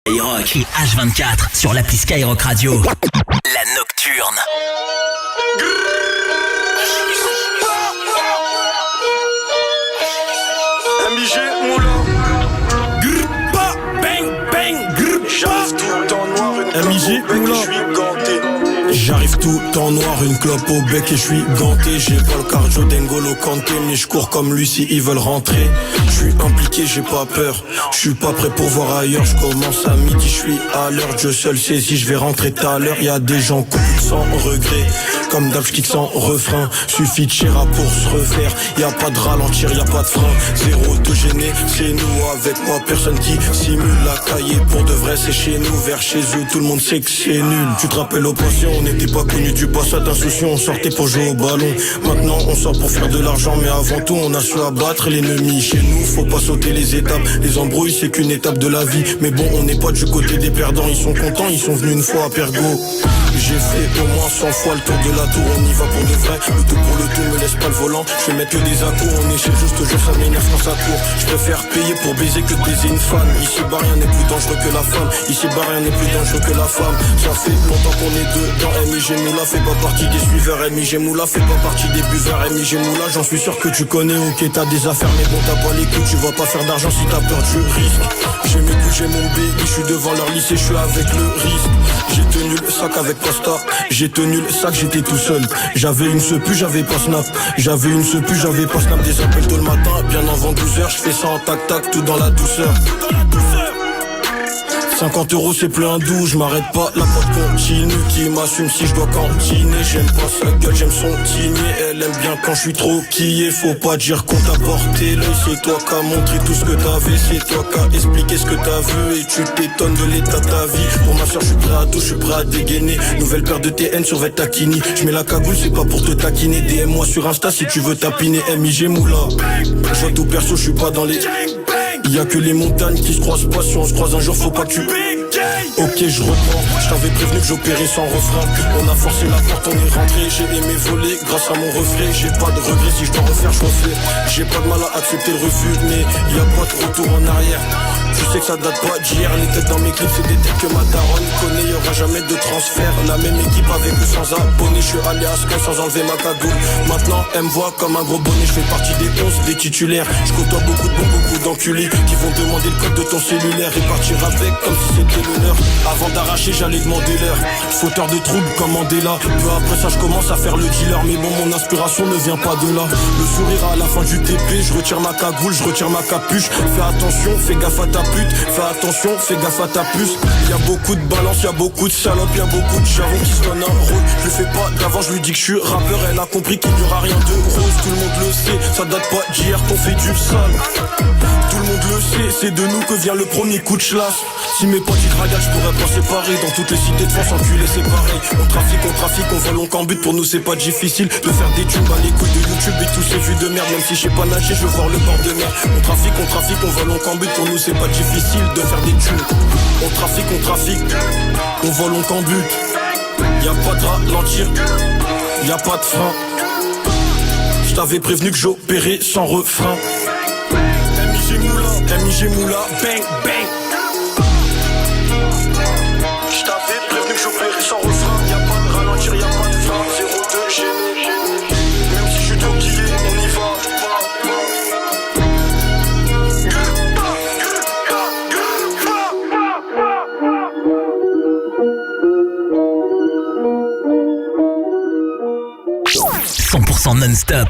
Skyrock et H24 sur l'appli Skyrock Radio. La Nocturne. MJ Moula. Bang bang. J'arrive tout en noir, une MJ Moula. Je suis ganté. J'arrive tout en noir, une clope au bec et je suis ganté. J'ai pas le cardio d'Engolo Kanté, mais je cours comme lui si ils veulent rentrer. Je suis impliqué, j'ai pas peur. Je suis pas prêt pour voir ailleurs. Je commence à midi, je suis à l'heure. Dieu seul sait si je vais rentrer tout à l'heure. Y'a des gens qui sans regret. Comme d'hab, j'kick sans refrain. Suffit de chéra pour se refaire. Y'a pas de ralentir, y'a pas de frein. Zéro de gêné, c'est nous avec moi. Personne qui simule la cahier. Pour de vrai, c'est chez nous. Vers chez eux, tout le monde sait que c'est nul. Tu te rappelles au patient, on n'était pas connus du passat insouciant. On sortait pour jouer au ballon. Maintenant, on sort pour faire de l'argent. Mais avant tout, on a su abattre l'ennemi. Chez nous, faut pas sauter les étapes. Les embrouilles, c'est qu'une étape de la vie. Mais bon, on n'est pas du côté des perdants. Ils sont contents, ils sont venus une fois à Pergo. J'ai fait au moins 100 fois le tour de la tour, on y va pour de vrai. Le tout pour le tout, me laisse pas le volant. Je vais mettre que des accords, on est chez juste jour, ça m'énerve quand ça court. Je préfère payer pour baiser que de baiser une femme. Ici bas rien n'est plus dangereux que la femme. Ici bas rien n'est plus dangereux que la femme. Ça fait longtemps qu'on est dedans. MJ Moula fait pas partie des suiveurs. MJ Moula fait pas partie des buveurs. MJ Moula, j'en suis sûr que tu connais. Ok, t'as des affaires, mais bon, t'as pas les coups. Tu vas pas faire d'argent si t'as peur du risque. J'ai mes coups, j'ai mon baby. Je suis devant leur lycée, je suis avec le risque. J'ai tenu le sac avec Pasta. J'ai tenu le sac, j'étais tout seul. J'avais une sepu, j'avais pas Snap. J'avais une sepu, j'avais pas Snap. Des appels tôt le matin, bien avant 12h. Je fais ça en tac-tac, tout dans la douceur. 50 € c'est plus un doux, je m'arrête pas, la porte continue. Qui m'assume si je dois cantiner. J'aime pas sa gueule, j'aime son tigné. Elle aime bien quand je suis trop quillé. Faut pas dire qu'on t'a porté l'œil. C'est toi qui as montré tout ce que t'avais. C'est toi qui as expliqué ce que t'as vu. Et tu t'étonnes de l'état de ta vie. Pour ma soeur je suis prêt à tout, je suis prêt à dégainer. Nouvelle paire de TN sur Vetakini. Je mets la cagoule, c'est pas pour te taquiner. DM-moi sur Insta si tu veux tapiner. MJ Moula. Je vois tout perso, je suis pas dans les... Y'a que les montagnes qui se croisent pas. Si on se croise un jour faut pas que tu... Ok je reprends, je t'avais prévenu que j'opérais sans refrain. On a forcé la porte, on est rentré. J'ai aimé voler grâce à mon reflet. J'ai pas de regrets, si je dois refaire je refais. J'ai pas de mal à accepter le refus, mais y'a pas de retour en arrière. Je sais que ça date pas d'hier. Les têtes dans mes clips c'est des têtes que ma daronne connaît. Y'aura jamais de transfert. La même équipe avec ou sans abonnés. Je suis allé à Sky sans enlever ma cagoule. Maintenant elle me voit comme un gros bonnet. Je fais partie des 11, des titulaires. Je côtoie beaucoup de bons, beaucoup d'enculés qui vont demander le code de ton cellulaire et partir avec comme si c'était l'honneur. Avant d'arracher j'allais demander l'heure. Fauteur de troubles comme Mandela. Peu après ça je commence à faire le dealer. Mais bon mon inspiration ne vient pas de là. Le sourire à la fin du TP. Je retire ma cagoule, je retire ma capuche. Fais attention, fais gaffe à ta pute. Fais attention, fais gaffe à ta puce. Y'a beaucoup de balance, y'a beaucoup de salopes. Y'a beaucoup de charons qui se donnent un rôle. Je le fais pas d'avant, je lui dis que je suis rappeur. Elle a compris qu'il n'y aura rien de rose. Tout le monde le sait, ça date pas d'hier qu'on fait du sale. Tout le monde le sait, c'est de nous que vient le premier coup de chlasse. Si mes potes ils dragaient, je pourrais pas séparer. Dans toutes les cités de France, enculé c'est pareil. On trafique, on vole, on cambute. Pour nous c'est pas difficile de faire des tubes à les couilles de YouTube et tous ces vues de merde. Même si je sais pas nager, je veux voir le bord de mer. On trafique, on vole, on cambute. Pour nous c'est pas difficile de faire des tubes. On trafique, on vole, on cambute. Y'a pas de ralentir, y'a pas de frein. Je t'avais prévenu que j'opérais sans refrain. MJ Moula, bang bang. Je t'avais prévenu que j'opérais sans refrain. Y'a pas de ralentir, y'a pas de frein. Zéro de gêné. Même si je suis toquillé, on y va. non-stop,